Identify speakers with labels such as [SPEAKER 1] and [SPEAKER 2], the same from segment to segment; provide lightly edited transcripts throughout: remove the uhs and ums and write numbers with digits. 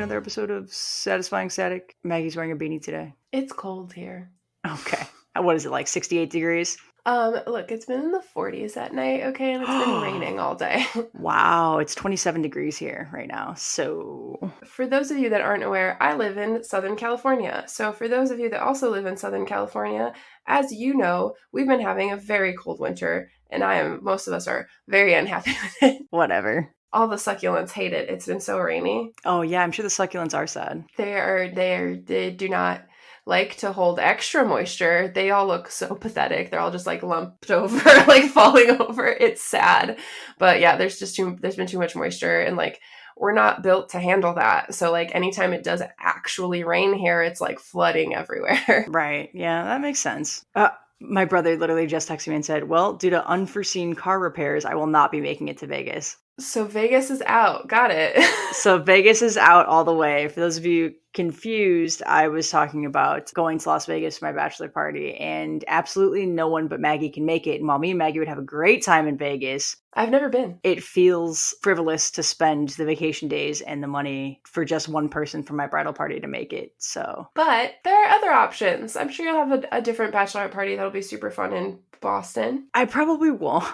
[SPEAKER 1] another episode of Satisfying Static. Maggie's wearing a beanie today.
[SPEAKER 2] It's cold here.
[SPEAKER 1] Okay. What is it, like 68 degrees?
[SPEAKER 2] Look, it's been in the 40s at night, okay, and it's been raining all day.
[SPEAKER 1] Wow, it's 27 degrees here right now, so...
[SPEAKER 2] For those of you that aren't aware, I live in Southern California. So for those of you that also live in Southern California, as you know, we've been having a very cold winter, and most of us are very unhappy with it.
[SPEAKER 1] Whatever.
[SPEAKER 2] All the succulents hate it. It's been so rainy.
[SPEAKER 1] Oh yeah, I'm sure the succulents are sad.
[SPEAKER 2] They do not like to hold extra moisture. They all look so pathetic. They're all just like lumped over, like falling over. It's sad. But yeah, there's been too much moisture, and like we're not built to handle that. So like anytime it does actually rain here, it's like flooding everywhere.
[SPEAKER 1] Right. Yeah, that makes sense. My brother literally just texted me and said, well, due to unforeseen car repairs, I will not be making it to Vegas.
[SPEAKER 2] So Vegas is out. Got it.
[SPEAKER 1] So Vegas is out all the way. For those of you confused, I was talking about going to Las Vegas for my bachelor party, and absolutely no one but Maggie can make it. And while me and Maggie would have a great time in Vegas,
[SPEAKER 2] I've never been.
[SPEAKER 1] It feels frivolous to spend the vacation days and the money for just one person for my bridal party to make it. So,
[SPEAKER 2] but there are other options. I'm sure you'll have a different bachelorette party that'll be super fun in Boston.
[SPEAKER 1] I probably won't.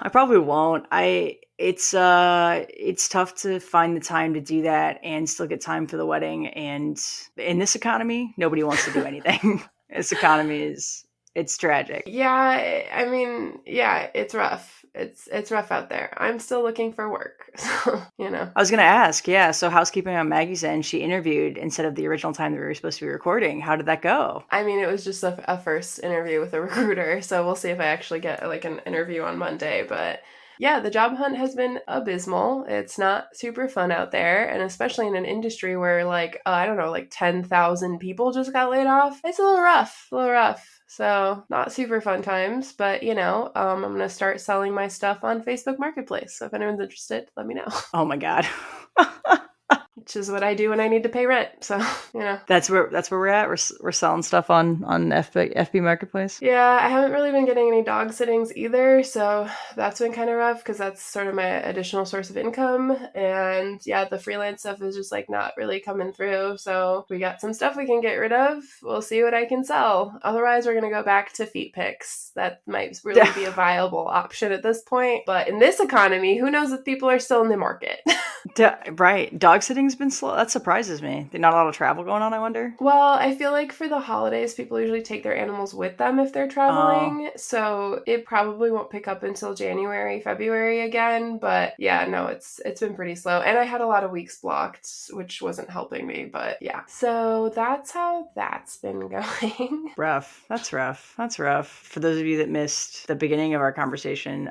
[SPEAKER 1] It's tough to find the time to do that and still get time for the wedding. And in this economy, nobody wants to do anything. This economy it's tragic.
[SPEAKER 2] Yeah, I mean, yeah, it's rough. It's rough out there. I'm still looking for work, so, you know.
[SPEAKER 1] I was going to ask, yeah, so housekeeping on Maggie's end, she interviewed instead of the original time that we were supposed to be recording. How did that go?
[SPEAKER 2] I mean, it was just a first interview with a recruiter, so we'll see if I actually get like an interview on Monday, but... yeah, the job hunt has been abysmal. It's not super fun out there, and especially in an industry where, like, I don't know, like 10,000 people just got laid off. It's a little rough. So not super fun times, but, you know, I'm going to start selling my stuff on Facebook Marketplace. So if anyone's interested, let me know.
[SPEAKER 1] Oh my God.
[SPEAKER 2] Which is what I do when I need to pay rent. So, you know.
[SPEAKER 1] That's where we're at. We're selling stuff on FB Marketplace.
[SPEAKER 2] Yeah, I haven't really been getting any dog sittings either. So that's been kind of rough because that's sort of my additional source of income. And yeah, the freelance stuff is just like not really coming through. So we got some stuff we can get rid of. We'll see what I can sell. Otherwise, we're going to go back to feet pics. That might really be a viable option at this point. But in this economy, who knows if people are still in the market?
[SPEAKER 1] Right. Dog sitting's been slow. That surprises me. There's not a lot of travel going on, I wonder.
[SPEAKER 2] Well, I feel like for the holidays, people usually take their animals with them if they're traveling. So it probably won't pick up until January, February again. But yeah, no, it's been pretty slow. And I had a lot of weeks blocked, which wasn't helping me. But yeah. So that's how that's been going.
[SPEAKER 1] Rough. That's rough. For those of you that missed the beginning of our conversation,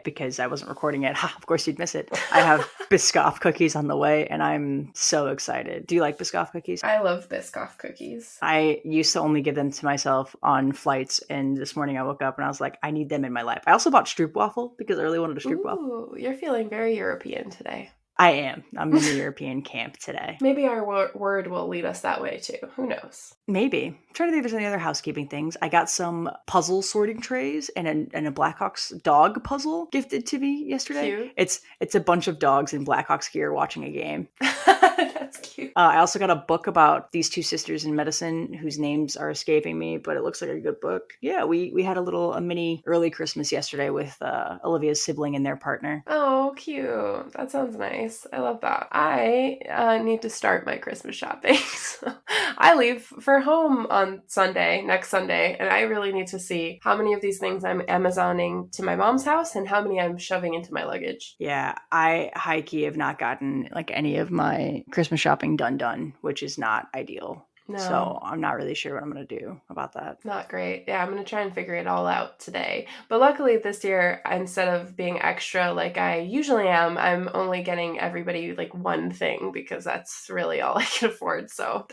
[SPEAKER 1] because I wasn't recording it, of course you'd miss it. I have Biscoff cookies on the way, and I'm so excited. Do you like Biscoff cookies?
[SPEAKER 2] I love Biscoff cookies.
[SPEAKER 1] I used to only give them to myself on flights, and this morning I woke up and I was like, I need them in my life. I also bought Stroopwafel because I really wanted a Stroopwafel.
[SPEAKER 2] Ooh, you're feeling very European today.
[SPEAKER 1] I am. I'm in the European camp today.
[SPEAKER 2] Maybe our word will lead us that way too. Who knows?
[SPEAKER 1] Maybe. I'm trying to think if there's any other housekeeping things. I got some puzzle sorting trays and a Blackhawks dog puzzle gifted to me yesterday.
[SPEAKER 2] Cute.
[SPEAKER 1] It's a bunch of dogs in Blackhawks gear watching a game.
[SPEAKER 2] That's cute.
[SPEAKER 1] I also got a book about these two sisters in medicine whose names are escaping me, but it looks like a good book. Yeah, we had a mini early Christmas yesterday with Olivia's sibling and their partner.
[SPEAKER 2] Oh, cute. That sounds nice. I love that. I need to start my Christmas shopping. I leave for home on next Sunday, and I really need to see how many of these things I'm Amazoning to my mom's house and how many I'm shoving into my luggage.
[SPEAKER 1] Yeah, I high-key have not gotten like any of my Christmas shopping done, which is not ideal.
[SPEAKER 2] No.
[SPEAKER 1] So I'm not really sure what I'm going to do about that.
[SPEAKER 2] Not great. Yeah, I'm going to try and figure it all out today. But luckily this year, instead of being extra like I usually am, I'm only getting everybody like one thing because that's really all I can afford. So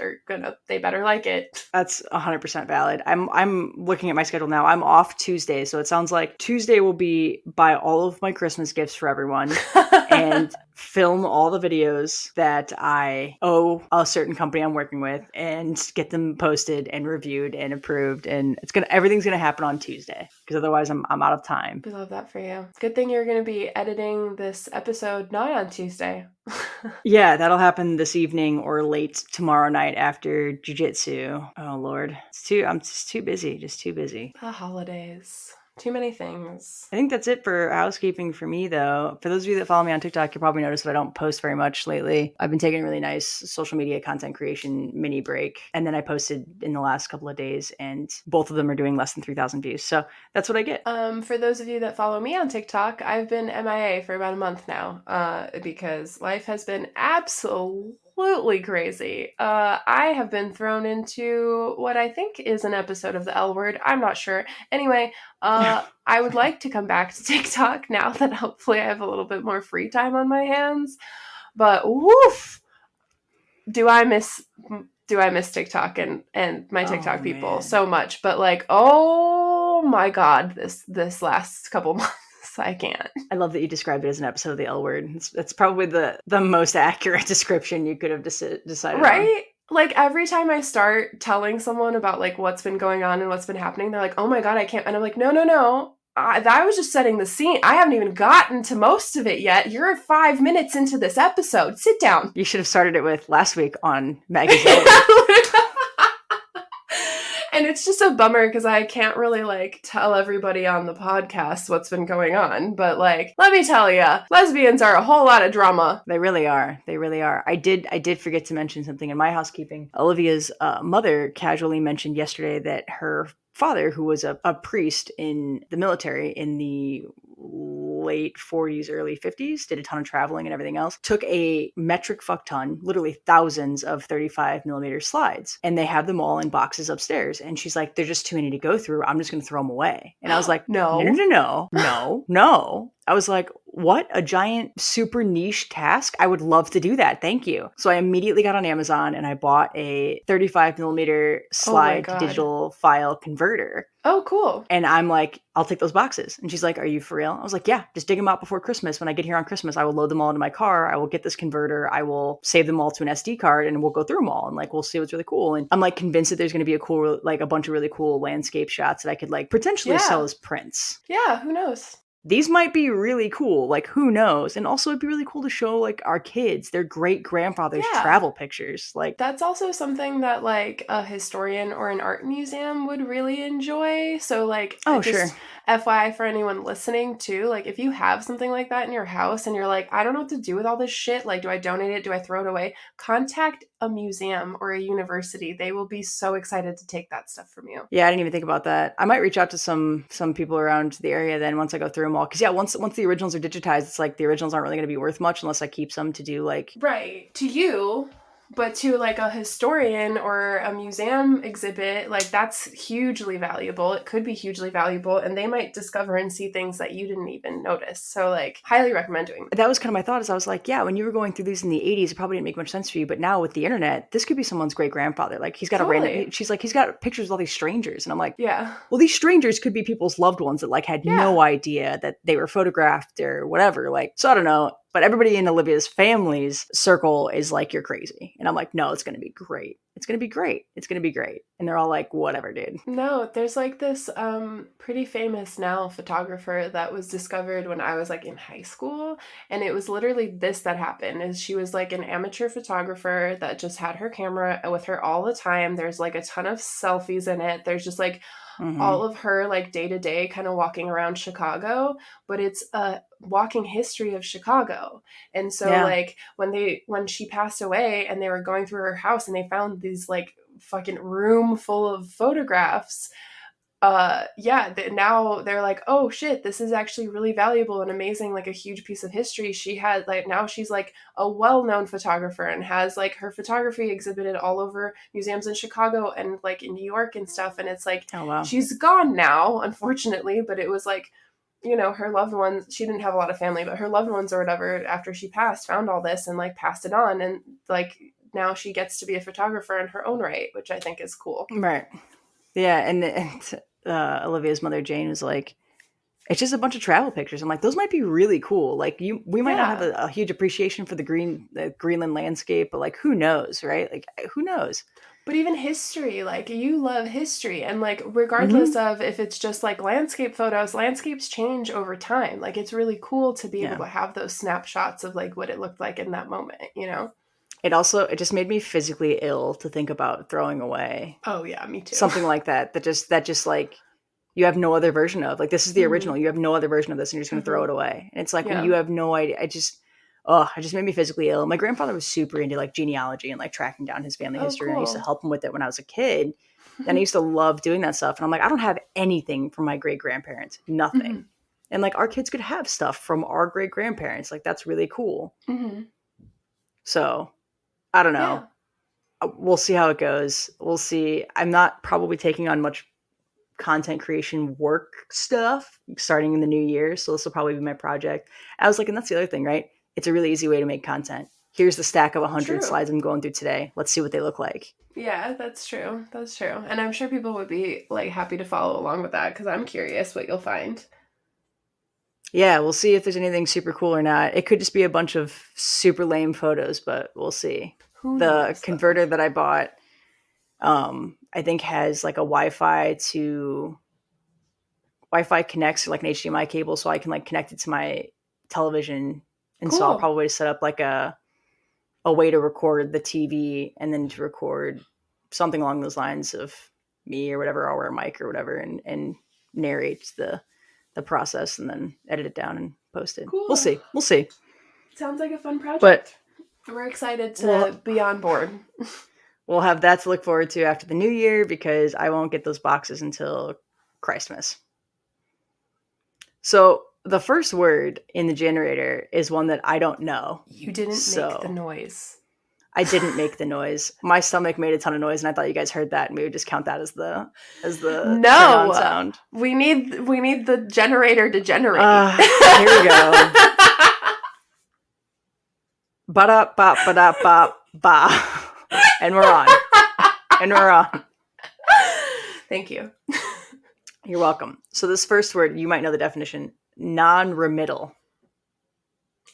[SPEAKER 2] they better like it.
[SPEAKER 1] That's 100% valid. I'm looking at my schedule now. I'm off Tuesday. So it sounds like Tuesday will be buy all of my Christmas gifts for everyone. And film all the videos that I owe a certain company I'm working with and get them posted and reviewed and approved. And everything's gonna happen on Tuesday because otherwise I'm out of time.
[SPEAKER 2] We love that for you. Good thing you're going to be editing this episode not on Tuesday.
[SPEAKER 1] Yeah, that'll happen this evening or late tomorrow night after jujitsu. Oh Lord, I'm just too busy.
[SPEAKER 2] The holidays. Too many things.
[SPEAKER 1] I think that's it for housekeeping for me, though. For those of you that follow me on TikTok, you'll probably notice that I don't post very much lately. I've been taking a really nice social media content creation mini break. And then I posted in the last couple of days, and both of them are doing less than 3,000 views. So that's what I get.
[SPEAKER 2] For those of you that follow me on TikTok, I've been MIA for about a month now because life has been absolutely crazy. I have been thrown into what I think is an episode of the L Word. I'm not sure. Anyway, I would like to come back to TikTok now that hopefully I have a little bit more free time on my hands. But woof, do I miss TikTok and my TikTok people so much. But like, oh my God, this last couple months. I can't.
[SPEAKER 1] I love that you described it as an episode of the L Word. It's probably the most accurate description you could have decided
[SPEAKER 2] right? On. Like every time I start telling someone about like what's been going on and what's been happening, they're like, oh my God, I can't. And I'm like, no. I was just setting the scene. I haven't even gotten to most of it yet. You're 5 minutes into this episode. Sit down.
[SPEAKER 1] You should have started it with last week on Maggie's
[SPEAKER 2] And it's just a bummer because I can't really like tell everybody on the podcast what's been going on. But like, let me tell you, lesbians are a whole lot of drama.
[SPEAKER 1] They really are. I did forget to mention something in my housekeeping. Olivia's mother casually mentioned yesterday that her father, who was a priest in the military in the late 40s, early 50s, did a ton of traveling and everything else, took a metric fuck ton, literally thousands of 35 millimeter slides, and they have them all in boxes upstairs. And she's like, they're just too many to go through. I'm just going to throw them away. And I was like, no. I was like, what? A giant super niche task? I would love to do that. Thank you. So I immediately got on Amazon and I bought a 35 millimeter slide to digital file converter.
[SPEAKER 2] Oh, cool.
[SPEAKER 1] And I'm like, I'll take those boxes. And she's like, are you for real? I was like, yeah, just dig them out before Christmas. When I get here on Christmas, I will load them all into my car. I will get this converter. I will save them all to an SD card and we'll go through them all. And like, we'll see what's really cool. And I'm like convinced that there's going to be a bunch of really cool landscape shots that I could like potentially sell as prints.
[SPEAKER 2] Yeah, who knows?
[SPEAKER 1] These might be really cool. Like, who knows? And also it'd be really cool to show like our kids, their great grandfather's travel pictures. Like,
[SPEAKER 2] that's also something that like a historian or an art museum would really enjoy. So like,
[SPEAKER 1] sure.
[SPEAKER 2] FYI for anyone listening too, like if you have something like that in your house and you're like, I don't know what to do with all this shit. Like, do I donate it? Do I throw it away? Contact a museum or a university. They will be so excited to take that stuff from you.
[SPEAKER 1] Yeah, I didn't even think about that. I might reach out to some people around the area then once I go through them all. Because yeah, once the originals are digitized, it's like the originals aren't really going to be worth much unless I keep some to do like...
[SPEAKER 2] Right. To you... But to like a historian or a museum exhibit, like that's hugely valuable. It could be hugely valuable and they might discover and see things that you didn't even notice. So like highly recommend doing that.
[SPEAKER 1] That was kind of my thought is I was like, yeah, when you were going through these in the 80s, it probably didn't make much sense for you. But now with the internet, this could be someone's great grandfather. Like he's got she's like, he's got pictures of all these strangers. And I'm like, yeah, well, these strangers could be people's loved ones that like had no idea that they were photographed or whatever. Like, so I don't know. But everybody in Olivia's family's circle is like, you're crazy. And I'm like, no, it's going to be great. It's going to be great. It's going to be great. And they're all like, whatever, dude.
[SPEAKER 2] No, there's like this pretty famous now photographer that was discovered when I was like in high school. And it was literally this that happened is she was like an amateur photographer that just had her camera with her all the time. There's like a ton of selfies in it. There's just like all of her like day to day kind of walking around Chicago, but it's a walking history of Chicago. And so like when she passed away and they were going through her house and they found these like fucking room full of photographs, now they're like, oh shit, this is actually really valuable and amazing, like a huge piece of history. She had like, now she's like a well-known photographer and has like her photography exhibited all over museums in Chicago and like in New York and stuff. And it's like, oh, wow. She's gone now, unfortunately, but it was like, you know, her loved ones, she didn't have a lot of family, but her loved ones or whatever, after she passed, found all this and like passed it on. And like, now she gets to be a photographer in her own right, which I think is cool.
[SPEAKER 1] Right. Yeah. And Olivia's mother, Jane, was like, It's just a bunch of travel pictures. I'm like, those might be really cool. Like we might not have
[SPEAKER 2] Yeah.
[SPEAKER 1] a huge appreciation for the Greenland landscape, but like, who knows, right? Like, who knows?
[SPEAKER 2] But even history, like you love history, and like regardless
[SPEAKER 1] Hmm.
[SPEAKER 2] of if it's just like landscape photos, landscapes change over time. Like it's really cool to be able
[SPEAKER 1] Yeah.
[SPEAKER 2] to have those snapshots of like what it looked like in that moment, you know?
[SPEAKER 1] It just made me physically ill to think about throwing away
[SPEAKER 2] Oh yeah, me too.
[SPEAKER 1] something like that. That just like you have no other version of. Like, this is the
[SPEAKER 2] Hmm.
[SPEAKER 1] original. You have no other version of this, and you're just gonna throw
[SPEAKER 2] Hmm.
[SPEAKER 1] it away. And it's like, when
[SPEAKER 2] Yeah.
[SPEAKER 1] you have no idea. It just made me physically ill. My grandfather was super into like genealogy and like tracking down his family
[SPEAKER 2] Oh,
[SPEAKER 1] history, and I used to
[SPEAKER 2] cool.
[SPEAKER 1] help him with it when I was a kid. And I used to love doing that stuff. And I'm like, I don't have anything from my great grandparents, nothing.
[SPEAKER 2] Hmm.
[SPEAKER 1] And like, our kids could have stuff from our great grandparents. Like, that's really cool.
[SPEAKER 2] Hmm.
[SPEAKER 1] So I don't know.
[SPEAKER 2] Yeah.
[SPEAKER 1] We'll see how it goes. We'll see. I'm not probably taking on much content creation work stuff starting in the new year. So this will probably be my project. I was like, and that's the other thing, right? It's a really easy way to make content. Here's the stack of 100
[SPEAKER 2] True.
[SPEAKER 1] slides I'm going through today. Let's see what they look like.
[SPEAKER 2] Yeah, that's true. That's true. And I'm sure people would be like happy to follow along with that because I'm curious what you'll find.
[SPEAKER 1] Yeah, we'll see if there's anything super cool or not. It could just be a bunch of super lame photos, but we'll see.
[SPEAKER 2] Who
[SPEAKER 1] The
[SPEAKER 2] knows though?
[SPEAKER 1] converter that I bought, I think has like a Wi-Fi connects to like an HDMI cable, so I can like connect it to my television. And so I'll
[SPEAKER 2] Cool.
[SPEAKER 1] probably set up like a way to record the TV and then to record something along those lines of me or whatever. I'll wear a mic or whatever, and narrate the process and then edit it down and post it. We'll
[SPEAKER 2] Cool.
[SPEAKER 1] see. We'll see.
[SPEAKER 2] Sounds like a fun
[SPEAKER 1] But
[SPEAKER 2] project. We're excited
[SPEAKER 1] we'll
[SPEAKER 2] to be on board.
[SPEAKER 1] we'll have that to look forward to after the new year, because I won't get those boxes until Christmas. So the first word in the generator is one that I don't know.
[SPEAKER 2] You didn't make the
[SPEAKER 1] So
[SPEAKER 2] noise.
[SPEAKER 1] I didn't make the noise. My stomach made a ton of noise, and I thought you guys heard that, and we would just count that as the turn on
[SPEAKER 2] No.
[SPEAKER 1] sound.
[SPEAKER 2] We need the generator to generate.
[SPEAKER 1] Here we go. Ba da ba ba da ba ba, and we're on. And we're on.
[SPEAKER 2] Thank you.
[SPEAKER 1] You're welcome. So this first word, you might know the definition: non-remittal.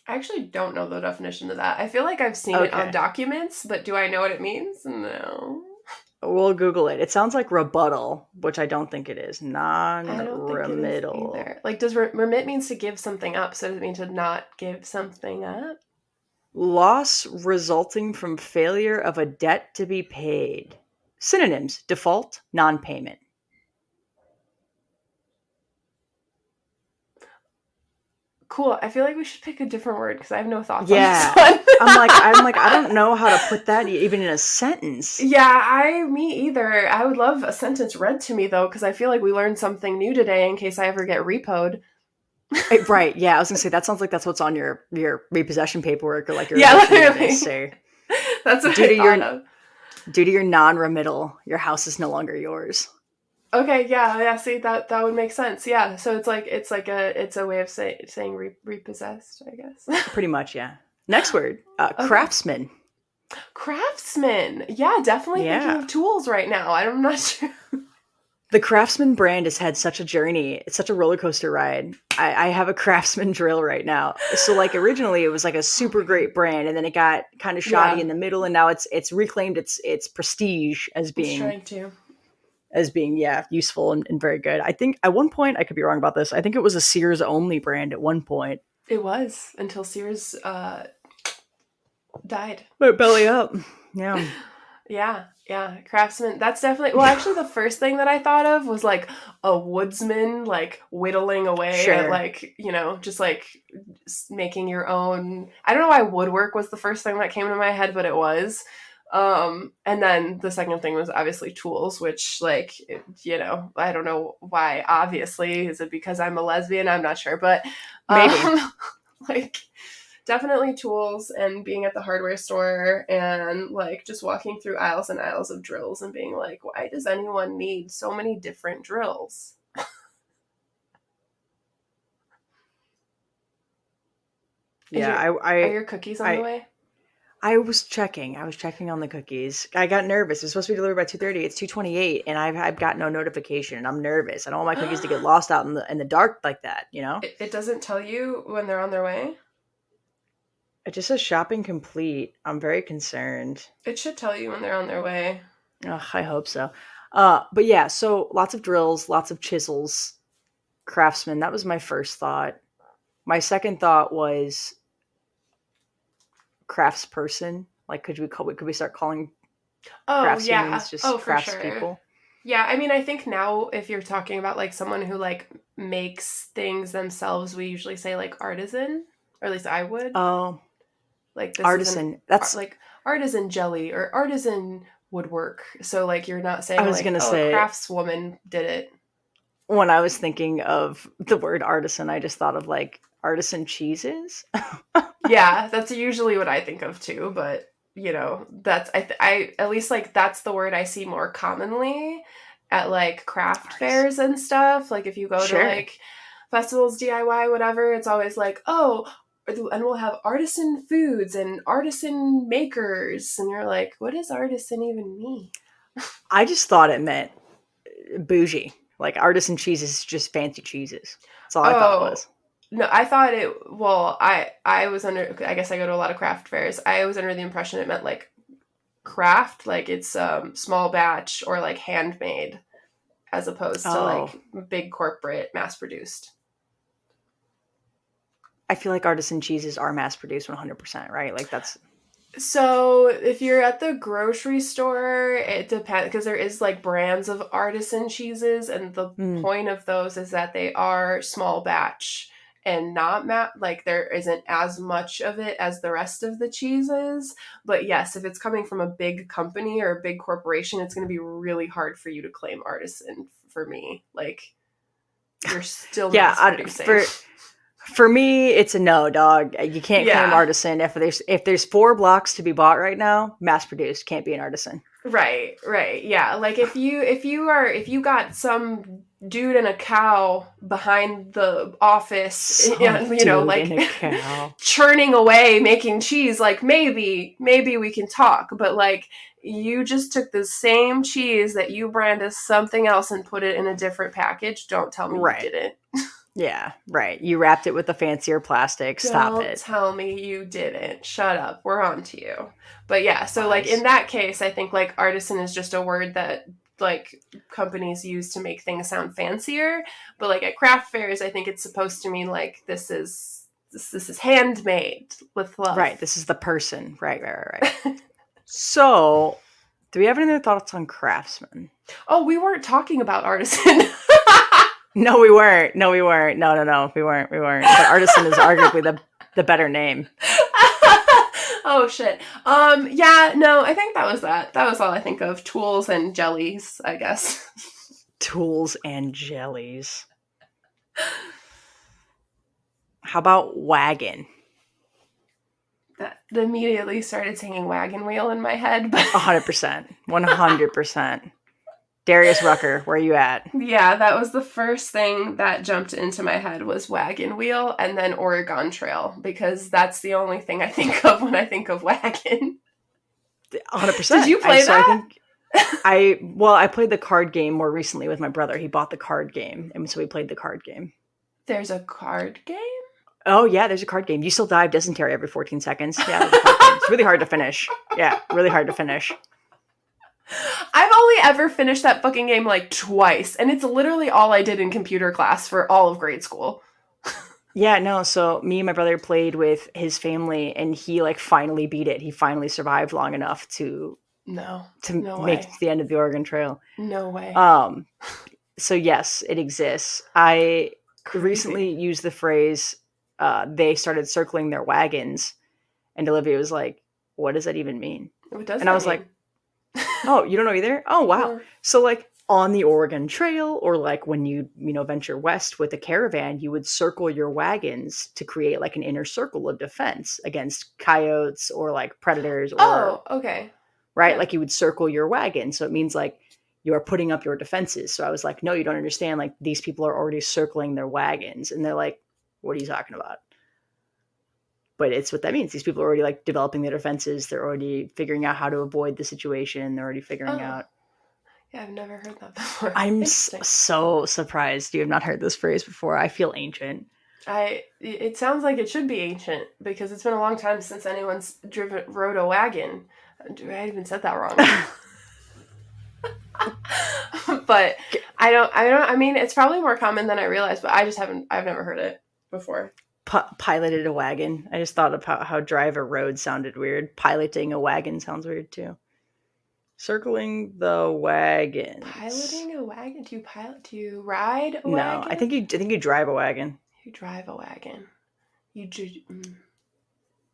[SPEAKER 2] I actually don't know the definition of that. I feel like I've seen it on
[SPEAKER 1] Okay,
[SPEAKER 2] documents, but do I know what it means? No.
[SPEAKER 1] we'll Google it. It sounds like rebuttal, which I don't think it is.
[SPEAKER 2] I don't think it is
[SPEAKER 1] Non-remittal.
[SPEAKER 2] either. Like, does remit means to give something up? So does it mean to not give something up?
[SPEAKER 1] Loss resulting from failure of a debt to be paid. Synonyms: default, non-payment.
[SPEAKER 2] Cool. I feel like we should pick a different word because I have no thoughts on this
[SPEAKER 1] Yeah.
[SPEAKER 2] one.
[SPEAKER 1] I'm like, I don't know how to put that even in a sentence.
[SPEAKER 2] Yeah, me either. I would love a sentence read to me though, because I feel like we learned something new today in case I ever get repoed.
[SPEAKER 1] Right. Yeah. I was gonna say, that sounds like that's what's on your repossession paperwork, or like your
[SPEAKER 2] Yeah,
[SPEAKER 1] eviction
[SPEAKER 2] literally.
[SPEAKER 1] notice. Or
[SPEAKER 2] That's what
[SPEAKER 1] due
[SPEAKER 2] I
[SPEAKER 1] to
[SPEAKER 2] thought
[SPEAKER 1] your
[SPEAKER 2] of.
[SPEAKER 1] due to your non-remittal, your house is no longer yours.
[SPEAKER 2] Okay, yeah. See, that would make sense. Yeah, so it's a way of saying repossessed, I guess.
[SPEAKER 1] Pretty much. Yeah. Next word:
[SPEAKER 2] Okay.
[SPEAKER 1] craftsman.
[SPEAKER 2] Craftsman. Yeah, definitely thinking
[SPEAKER 1] Yeah.
[SPEAKER 2] of tools right now. I'm not sure.
[SPEAKER 1] The Craftsman brand has had such a journey. It's such a roller coaster ride. I have a Craftsman drill right now. So like, originally it was like a
[SPEAKER 2] Oh
[SPEAKER 1] super
[SPEAKER 2] my god.
[SPEAKER 1] great brand, and then it got kind of shoddy
[SPEAKER 2] Yeah,
[SPEAKER 1] in the middle, and now it's reclaimed its prestige as
[SPEAKER 2] it's
[SPEAKER 1] being
[SPEAKER 2] trying to.
[SPEAKER 1] yeah, useful and very good. I think at one point, I could be wrong about this, I think it was a Sears only brand at one point.
[SPEAKER 2] It was until Sears died.
[SPEAKER 1] But belly up. Yeah.
[SPEAKER 2] Yeah. Craftsman. That's definitely. Well, actually, the first thing that I thought of was like a woodsman, like whittling away at
[SPEAKER 1] Sure.
[SPEAKER 2] like just like making your own. I don't know why woodwork was the first thing that came to my head, but it was. And then the second thing was obviously tools, which like I don't know why. Obviously, is it because I'm a lesbian? I'm not sure, but
[SPEAKER 1] Maybe.
[SPEAKER 2] like definitely tools and being at the hardware store and like just walking through aisles and aisles of drills and being like, why does anyone need so many different drills? Is
[SPEAKER 1] Yeah.
[SPEAKER 2] your
[SPEAKER 1] I
[SPEAKER 2] Are
[SPEAKER 1] I
[SPEAKER 2] your cookies on the
[SPEAKER 1] I
[SPEAKER 2] way?
[SPEAKER 1] I was checking. I was checking on the cookies. I got nervous. It's supposed to be delivered by 2:30. It's 2:28, and I've got no notification. I'm nervous. I don't want my cookies to get lost out in the dark like that. You know.
[SPEAKER 2] It doesn't tell you when they're on their way?
[SPEAKER 1] It just says shopping complete. I'm very concerned.
[SPEAKER 2] It should tell you when they're on their way.
[SPEAKER 1] Ugh, I hope so. But yeah, so lots of drills, lots of chisels, craftsman. That was my first thought. My second thought was craftsperson. Like, could we start calling
[SPEAKER 2] Oh, yeah.
[SPEAKER 1] crafts just
[SPEAKER 2] Oh, for sure.
[SPEAKER 1] craftspeople?
[SPEAKER 2] Yeah, I mean, I think now if you're talking about like someone who like makes things themselves, we usually say like artisan, or at least I would.
[SPEAKER 1] Oh,
[SPEAKER 2] Like this is an
[SPEAKER 1] artisan. That's.
[SPEAKER 2] like artisan jelly or artisan woodwork. So like you're not
[SPEAKER 1] I
[SPEAKER 2] saying
[SPEAKER 1] was
[SPEAKER 2] like,
[SPEAKER 1] gonna
[SPEAKER 2] oh, a
[SPEAKER 1] say
[SPEAKER 2] craftswoman did it.
[SPEAKER 1] when I was thinking of the word artisan, I just thought of like artisan cheeses.
[SPEAKER 2] Yeah, that's usually what I think of too, but you know, that's I at least like that's the word I see more commonly at like craft
[SPEAKER 1] Artisan.
[SPEAKER 2] fairs and stuff. Like if you go to
[SPEAKER 1] Sure.
[SPEAKER 2] like festivals, DIY, whatever, it's always like, "Oh, and we'll have artisan foods and artisan makers." And you're like, "What does artisan even mean?"
[SPEAKER 1] I just thought it meant bougie. Like artisan cheese is just fancy cheeses. That's all I thought it
[SPEAKER 2] Oh,
[SPEAKER 1] was.
[SPEAKER 2] no, I thought it well, I was under I guess I go to a lot of craft fairs. I was under the impression it meant like craft, like it's small batch or like handmade as opposed to
[SPEAKER 1] Oh,
[SPEAKER 2] like big corporate mass produced.
[SPEAKER 1] I feel like artisan cheeses are mass produced 100%, right? Like that's.
[SPEAKER 2] So if you're at the grocery store, it depends because there is like brands of artisan cheeses, and the
[SPEAKER 1] Mm,
[SPEAKER 2] point of those is that they are small batch and not like there isn't as much of it as the rest of the cheeses. But yes, if it's coming from a big company or a big corporation, it's going to be really hard for you to claim artisan for me. Like you're still
[SPEAKER 1] yeah,
[SPEAKER 2] mass producing.
[SPEAKER 1] for me, it's a no, dog. You can't claim
[SPEAKER 2] Yeah.
[SPEAKER 1] artisan if there's 4 blocks to be bought right now. Mass produced can't be an artisan.
[SPEAKER 2] Right, right. Yeah. Like if you got some dude and a cow behind the office,
[SPEAKER 1] Some
[SPEAKER 2] you know,
[SPEAKER 1] dude
[SPEAKER 2] like
[SPEAKER 1] in a cow.
[SPEAKER 2] churning away making cheese, like maybe we can talk, but like you just took the same cheese that you brand as something else and put it in a different package. Don't tell me you
[SPEAKER 1] Right.
[SPEAKER 2] didn't.
[SPEAKER 1] Yeah. Right. You wrapped it with a fancier plastic. Stop
[SPEAKER 2] Don't
[SPEAKER 1] it.
[SPEAKER 2] tell me you didn't. Shut up. We're on to you. But yeah, so like in
[SPEAKER 1] Lies.
[SPEAKER 2] that case, I think like artisan is just a word that like companies use to make things sound fancier. But like at craft fairs, I think it's supposed to mean like this is handmade with
[SPEAKER 1] Right.
[SPEAKER 2] love.
[SPEAKER 1] This is the person. Right. Right. Right. Right. So, do we have any other thoughts on craftsman?
[SPEAKER 2] Oh, we weren't talking about artisan.
[SPEAKER 1] No, we weren't. No, we weren't. No, no, no. We weren't. We weren't. But artisan is arguably the better name.
[SPEAKER 2] Oh shit. Yeah, no, I think that was that. That was all I think of. Tools and jellies, I guess.
[SPEAKER 1] Tools and jellies. How about wagon?
[SPEAKER 2] That immediately started singing Wagon Wheel in my head, but
[SPEAKER 1] 100%. 100%. Darius Rucker, where are you at?
[SPEAKER 2] yeah, that was the first thing that jumped into my head was Wagon Wheel and then Oregon Trail because that's the only thing I think of when I think of wagon.
[SPEAKER 1] 100%.
[SPEAKER 2] Did you play
[SPEAKER 1] So I
[SPEAKER 2] that?
[SPEAKER 1] think I played the card game more recently with my brother. He bought the card game, and so we played the card game.
[SPEAKER 2] There's a card game?
[SPEAKER 1] Oh yeah, there's a card game. You still die of dysentery every 14 seconds. Yeah, there's a card game. It's really hard to finish. Yeah, really hard to finish.
[SPEAKER 2] I've only ever finished that fucking game like twice, and it's literally all I did in computer class for all of grade school.
[SPEAKER 1] Yeah, no, so me and my brother played with his family and he like finally beat it. He finally survived long enough to
[SPEAKER 2] No,
[SPEAKER 1] to
[SPEAKER 2] no
[SPEAKER 1] make it
[SPEAKER 2] way.
[SPEAKER 1] to the end of the Oregon Trail.
[SPEAKER 2] No way.
[SPEAKER 1] Um so yes, it exists. I
[SPEAKER 2] Crazy.
[SPEAKER 1] recently used the phrase they started circling their wagons and Olivia was like, "What does that even mean?"
[SPEAKER 2] What does
[SPEAKER 1] And I
[SPEAKER 2] that
[SPEAKER 1] was like,
[SPEAKER 2] mean?
[SPEAKER 1] "Oh, you don't know either? Oh, wow."
[SPEAKER 2] No.
[SPEAKER 1] So like on the Oregon Trail or like when you venture west with a caravan, you would circle your wagons to create like an inner circle of defense against coyotes or like predators or
[SPEAKER 2] Oh, okay.
[SPEAKER 1] right,
[SPEAKER 2] Yeah.
[SPEAKER 1] like you would circle your wagon. So it means like you are putting up your defenses. So I was like, "No, you don't understand. Like these people are already circling their wagons." And they're like, "What are you talking about?" But it's what that means. These people are already like developing their defenses. They're already figuring out how to avoid the situation. They're already figuring
[SPEAKER 2] Oh,
[SPEAKER 1] out.
[SPEAKER 2] yeah, I've never heard that before.
[SPEAKER 1] I'm
[SPEAKER 2] Interesting.
[SPEAKER 1] so surprised you have not heard this phrase before. I feel ancient.
[SPEAKER 2] It sounds like it should be ancient because it's been a long time since anyone's rode a wagon. I even said that wrong. But I mean, it's probably more common than I realized, but I've never heard it before.
[SPEAKER 1] Piloted a wagon. I just thought about how drive a road sounded weird. Piloting a wagon sounds weird too. Circling the wagons.
[SPEAKER 2] Piloting a wagon? Do you ride a
[SPEAKER 1] No,
[SPEAKER 2] wagon?
[SPEAKER 1] I think you drive a wagon.
[SPEAKER 2] You drive a wagon.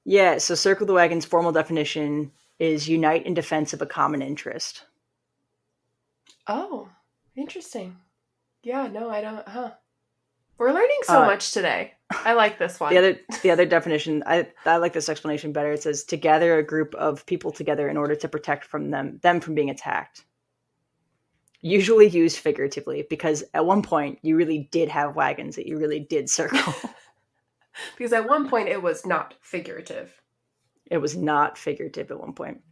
[SPEAKER 1] Yeah, so circle the wagon's formal definition is unite in defense of a common interest.
[SPEAKER 2] Oh, interesting. Yeah, no, I don't. We're learning so much today. I like this one.
[SPEAKER 1] The other definition, I like this explanation better. It says to gather a group of people together in order to protect from them from being attacked. Usually used figuratively, because at one point you really did have wagons that you really did circle.
[SPEAKER 2] Because at one point it was not figurative.
[SPEAKER 1] It was not figurative at one point.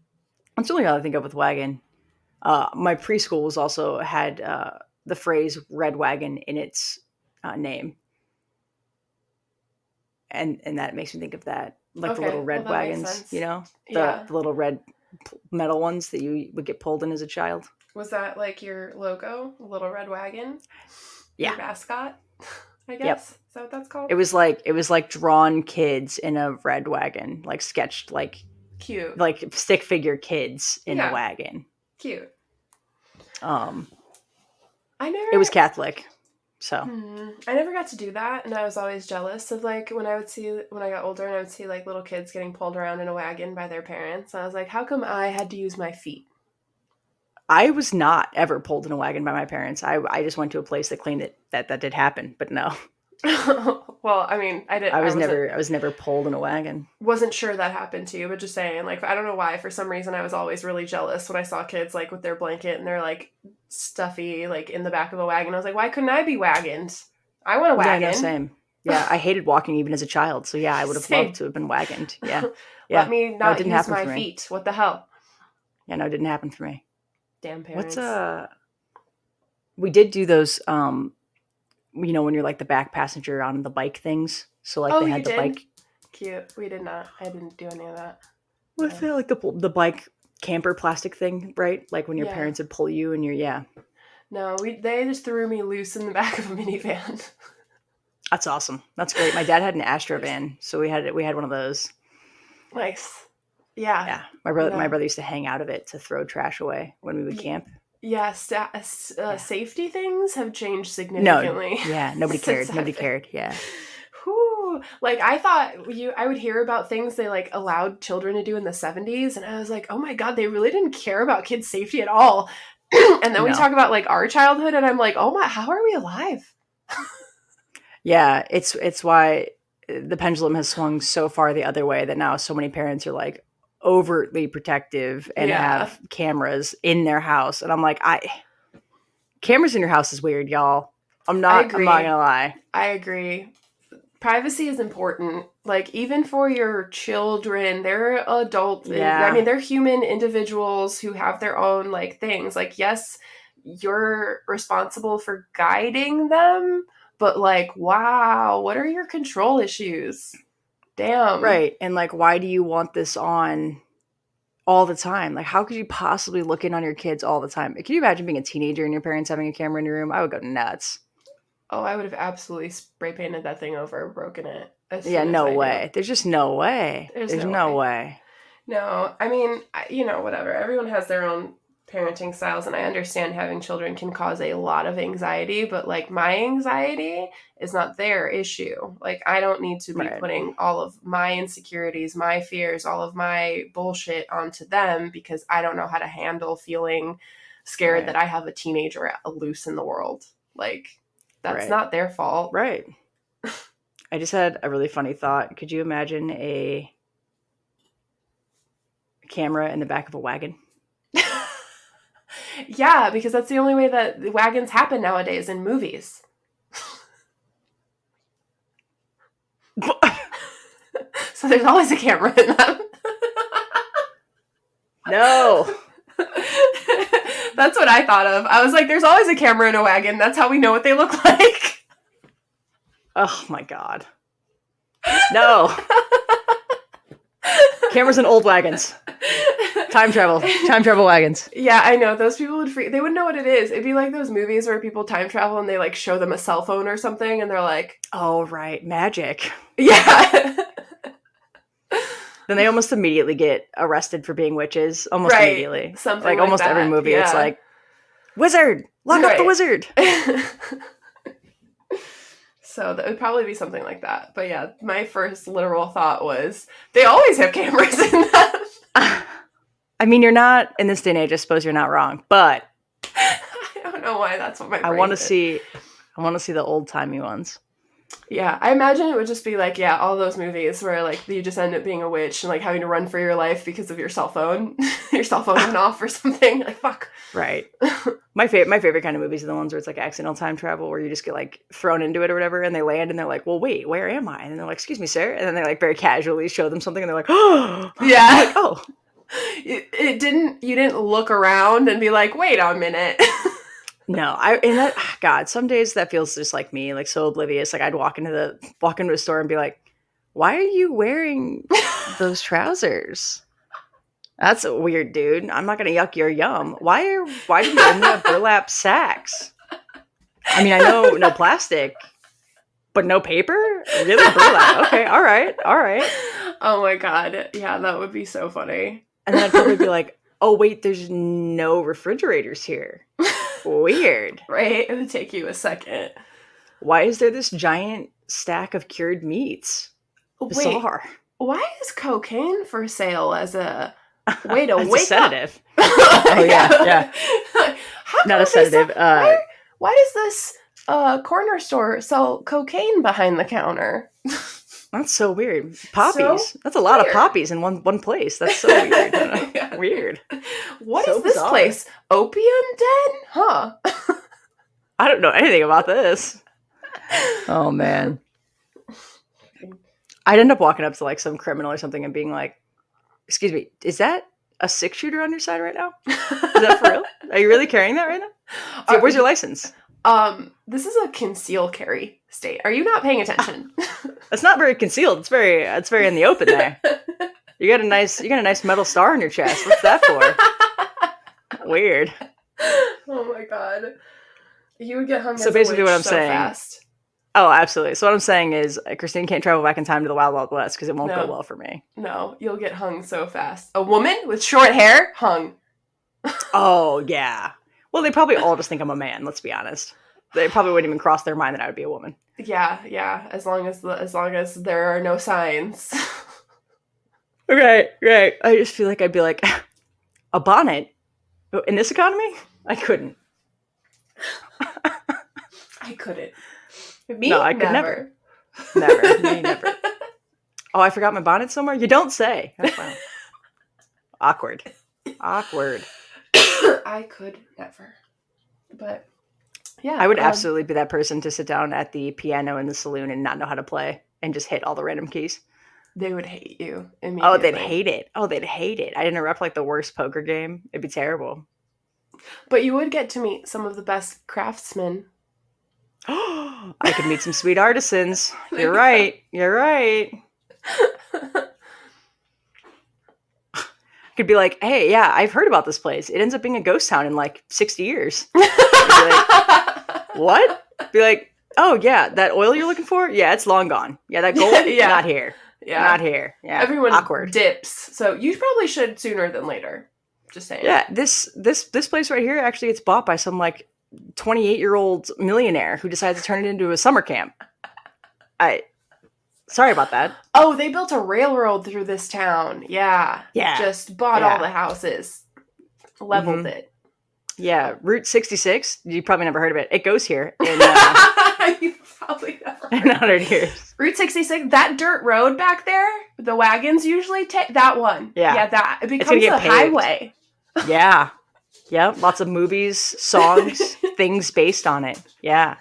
[SPEAKER 1] That's really all I think of with wagon. My preschool was also had the phrase red wagon in its name. And that makes me think of that. Like the little red wagons, you know? The little red metal ones that you would get pulled in as a child.
[SPEAKER 2] Was that like your logo? Little red wagon?
[SPEAKER 1] Yeah.
[SPEAKER 2] Your mascot? I guess.
[SPEAKER 1] Yep.
[SPEAKER 2] Is that what that's called?
[SPEAKER 1] It was like drawn kids in a red wagon, like sketched like
[SPEAKER 2] cute,
[SPEAKER 1] like stick figure kids in a wagon.
[SPEAKER 2] Cute.
[SPEAKER 1] It was Catholic, so
[SPEAKER 2] I never got to do that, and I was always jealous of like when I got older and I would see like little kids getting pulled around in a wagon by their parents. I was like, how come I had to use my feet?
[SPEAKER 1] I was not ever pulled in a wagon by my parents. I just went to a place that claimed that did happen, but no.
[SPEAKER 2] Well, I mean, I was
[SPEAKER 1] never pulled in a wagon.
[SPEAKER 2] Wasn't sure that happened to you, but just saying, like, I don't know why, for some reason I was always really jealous when I saw kids like with their blanket and they're like stuffy, like in the back of a wagon. I was like, why couldn't I be wagoned? I want a wagon.
[SPEAKER 1] Yeah, no, same. Yeah, I hated walking even as a child, so yeah, I would have loved to have been wagoned. Yeah.
[SPEAKER 2] Let me not use my feet. What the hell?
[SPEAKER 1] Yeah, no, it didn't happen for me.
[SPEAKER 2] Damn parents.
[SPEAKER 1] We did do those, you know, when you're like the back passenger on the bike things. So like they had the bike.
[SPEAKER 2] Cute. We did not. I didn't do any of that.
[SPEAKER 1] What's that, like the bike camper plastic thing, right? Like when your parents would pull you and
[SPEAKER 2] No, they just threw me loose in the back of a minivan.
[SPEAKER 1] That's awesome. That's great. My dad had an Astro van, so we had one of those.
[SPEAKER 2] Nice. Yeah.
[SPEAKER 1] Yeah. My brother used to hang out of it to throw trash away when we would camp.
[SPEAKER 2] Yeah, safety things have changed significantly.
[SPEAKER 1] No, yeah, nobody cared. Nobody cared. Yeah.
[SPEAKER 2] Whew. Like I thought I would hear about things they like allowed children to do in the 70s, and I was like, oh my god, they really didn't care about kids' safety at all. And then we talk about like our childhood, and I'm like, oh my, how are we alive?
[SPEAKER 1] Yeah, it's why the pendulum has swung so far the other way that now so many parents are like overtly protective and have cameras in their house. And I'm like, cameras in your house is weird, y'all. I'm not gonna lie.
[SPEAKER 2] I agree. Privacy is important. Like even for your children, they're adult. Yeah. I mean, they're human individuals who have their own like things. Like, yes, you're responsible for guiding them, but like, wow, what are your control issues? Damn.
[SPEAKER 1] Right. And like, why do you want this on all the time? Like, how could you possibly look in on your kids all the time? Can you imagine being a teenager and your parents having a camera in your room? I would go nuts.
[SPEAKER 2] Oh, I would have absolutely spray painted that thing over, broken it.
[SPEAKER 1] Yeah, no way. There's just no way. There's no way.
[SPEAKER 2] No, I mean, whatever. Everyone has their own parenting styles, and I understand having children can cause a lot of anxiety, but like my anxiety is not their issue. Like I don't need to be putting all of my insecurities, my fears, all of my bullshit onto them because I don't know how to handle feeling scared that I have a teenager loose in the world. Like that's not their fault.
[SPEAKER 1] Right. I just had a really funny thought. Could you imagine a camera in the back of a wagon?
[SPEAKER 2] Yeah, because that's the only way that wagons happen nowadays in movies. So there's always a camera in them.
[SPEAKER 1] No.
[SPEAKER 2] That's what I thought of. I was like, there's always a camera in a wagon. That's how we know what they look like.
[SPEAKER 1] Oh my God. No. Cameras in old wagons. Time travel wagons.
[SPEAKER 2] Yeah, I know. Those people would they wouldn't know what it is. It'd be like those movies where people time travel and they like show them a cell phone or something and they're like,
[SPEAKER 1] oh, right. Magic.
[SPEAKER 2] Yeah.
[SPEAKER 1] Then they almost immediately get arrested for being witches. Almost immediately.
[SPEAKER 2] Something
[SPEAKER 1] like almost
[SPEAKER 2] that.
[SPEAKER 1] every movie,
[SPEAKER 2] yeah.
[SPEAKER 1] it's like, wizard! Lock up the wizard!
[SPEAKER 2] So that would probably be something like that. But yeah, my first literal thought was, they always have cameras in them.
[SPEAKER 1] I mean, you're not, in this day and age, I suppose you're not wrong, but
[SPEAKER 2] I don't know why that's what my brain
[SPEAKER 1] I want to
[SPEAKER 2] did.
[SPEAKER 1] see the old-timey ones.
[SPEAKER 2] Yeah, I imagine it would just be like, yeah, all those movies where like you just end up being a witch and like having to run for your life because of your cell phone. Your cell phone went off or something. Like, fuck.
[SPEAKER 1] Right. My favorite kind of movies are the ones where it's like accidental time travel, where you just get like thrown into it or whatever, and they land and they're like, well, wait, where am I? And they're like, excuse me, sir. And then they like very casually show them something and they're like, oh.
[SPEAKER 2] Yeah.
[SPEAKER 1] Like, oh.
[SPEAKER 2] You didn't look around and be like, wait a minute.
[SPEAKER 1] No, God, some days that feels just like me, like so oblivious. Like I'd walk into a store and be like, why are you wearing those trousers? That's weird, dude. I'm not gonna yuck your yum. Why do you only have burlap sacks? I mean, I know no plastic, but no paper? Really? Burlap. Okay, all right.
[SPEAKER 2] Oh my God. Yeah, that would be so funny.
[SPEAKER 1] And then I'd probably be like, oh wait, there's no refrigerators here. Weird.
[SPEAKER 2] Right? It would take you a second.
[SPEAKER 1] Why is there this giant stack of cured meats? Bizarre.
[SPEAKER 2] Wait, why is cocaine for sale as a way to
[SPEAKER 1] As
[SPEAKER 2] wake
[SPEAKER 1] a sedative.
[SPEAKER 2] up?
[SPEAKER 1] Oh yeah. Not a sedative.
[SPEAKER 2] Why does this corner store sell cocaine behind the counter?
[SPEAKER 1] That's so weird. Poppies. That's a lot of poppies in one place. That's so weird.
[SPEAKER 2] Yeah.
[SPEAKER 1] Weird.
[SPEAKER 2] What
[SPEAKER 1] so
[SPEAKER 2] is this
[SPEAKER 1] bizarre.
[SPEAKER 2] place? Opium den? Huh.
[SPEAKER 1] I don't know anything about this. Oh man. I'd end up walking up to like some criminal or something and being like, excuse me, is that a 6-shooter on your side right now? Is that for real? Are you really carrying that right now? Where's your license?
[SPEAKER 2] This is a conceal carry state. Are you not paying attention?
[SPEAKER 1] It's not very concealed. It's very in the open there. You got a nice metal star on your chest. What's that for? Weird.
[SPEAKER 2] Oh my God. You would get hung
[SPEAKER 1] So
[SPEAKER 2] as
[SPEAKER 1] basically
[SPEAKER 2] a witch
[SPEAKER 1] what I'm
[SPEAKER 2] so
[SPEAKER 1] saying.
[SPEAKER 2] fast.
[SPEAKER 1] Oh, absolutely. So what I'm saying is Kristine can't travel back in time to the Wild Wild West because it won't go well for me.
[SPEAKER 2] No, you'll get hung so fast. A woman with short hair? Hung.
[SPEAKER 1] Oh, yeah. Well, they probably all just think I'm a man, let's be honest. They probably wouldn't even cross their mind that I would be a woman.
[SPEAKER 2] Yeah. As long as there are no signs.
[SPEAKER 1] Right. I just feel like I'd be like, a bonnet? In this economy? I couldn't.
[SPEAKER 2] I couldn't. Me?
[SPEAKER 1] No, I could never. Never. Me, never. Oh, I forgot my bonnet somewhere? You don't say. Oh, wow. Awkward.
[SPEAKER 2] I could never. But, yeah.
[SPEAKER 1] I would absolutely be that person to sit down at the piano in the saloon and not know how to play and just hit all the random keys.
[SPEAKER 2] They would hate you immediately.
[SPEAKER 1] Oh, they'd hate it. I'd interrupt like the worst poker game. It'd be terrible.
[SPEAKER 2] But you would get to meet some of the best craftsmen.
[SPEAKER 1] I could meet some sweet artisans. You're right. Could be like, hey, yeah, I've heard about this place. It ends up being a ghost town in like 60 years. Be like, what? Be like, oh yeah, that oil you're looking for? Yeah, it's long gone. Yeah, that gold?
[SPEAKER 2] Yeah.
[SPEAKER 1] Not here. Yeah. Not here. Yeah.
[SPEAKER 2] Everyone
[SPEAKER 1] awkward.
[SPEAKER 2] Dips. So you probably should sooner than later. Just saying.
[SPEAKER 1] Yeah, this place right here actually gets bought by some like 28-year-old millionaire who decides to turn it into a summer camp. Sorry about that.
[SPEAKER 2] Oh, they built a railroad through this town. Yeah. Just bought all the houses. Leveled it.
[SPEAKER 1] Yeah, Route 66. You probably never heard of it. It goes here in
[SPEAKER 2] you probably never
[SPEAKER 1] in 100 years.
[SPEAKER 2] Route 66, that dirt road back there, the wagons usually take that one. Yeah, that it becomes a highway.
[SPEAKER 1] Yeah. Lots of movies, songs, things based on it. Yeah.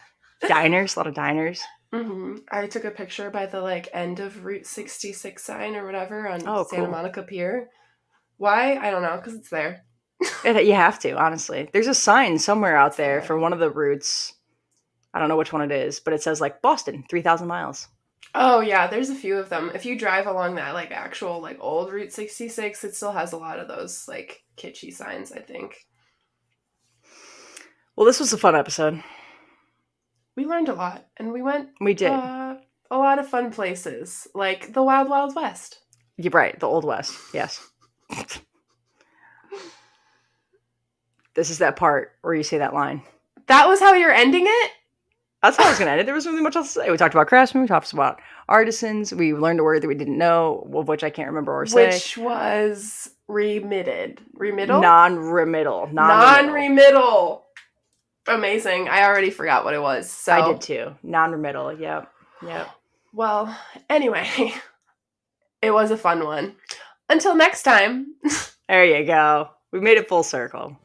[SPEAKER 1] Diners, a lot of diners.
[SPEAKER 2] I took a picture by the like end of Route 66 sign or whatever on
[SPEAKER 1] Oh,
[SPEAKER 2] Santa
[SPEAKER 1] cool.
[SPEAKER 2] Monica Pier. Why? I don't know, because it's there.
[SPEAKER 1] You have to, honestly. There's a sign somewhere out
[SPEAKER 2] It's
[SPEAKER 1] there
[SPEAKER 2] there.
[SPEAKER 1] for one of the routes. I don't know which one it is, but it says like Boston, 3,000 miles.
[SPEAKER 2] Oh yeah, there's a few of them. If you drive along that like actual like old Route 66, it still has a lot of those like kitschy signs, I think.
[SPEAKER 1] Well, this was a fun episode.
[SPEAKER 2] We learned a lot and we went
[SPEAKER 1] We did.
[SPEAKER 2] a lot of fun places, like the Wild Wild West.
[SPEAKER 1] You're right, the Old West. Yes. This is that part where you say that line.
[SPEAKER 2] That was how you're ending it?
[SPEAKER 1] That's how I was going to end it. There wasn't really much else to say. We talked about craftsmen. We talked about artisans. We learned a word that we didn't know, of which I can't remember or say.
[SPEAKER 2] Which was remitted. Remittal?
[SPEAKER 1] Non-remittal.
[SPEAKER 2] Non-remittal. Amazing. I already forgot what it was. So
[SPEAKER 1] I did too. Non-remittal. Yep.
[SPEAKER 2] Well, anyway, it was a fun one. Until next time.
[SPEAKER 1] There you go. We made it full circle.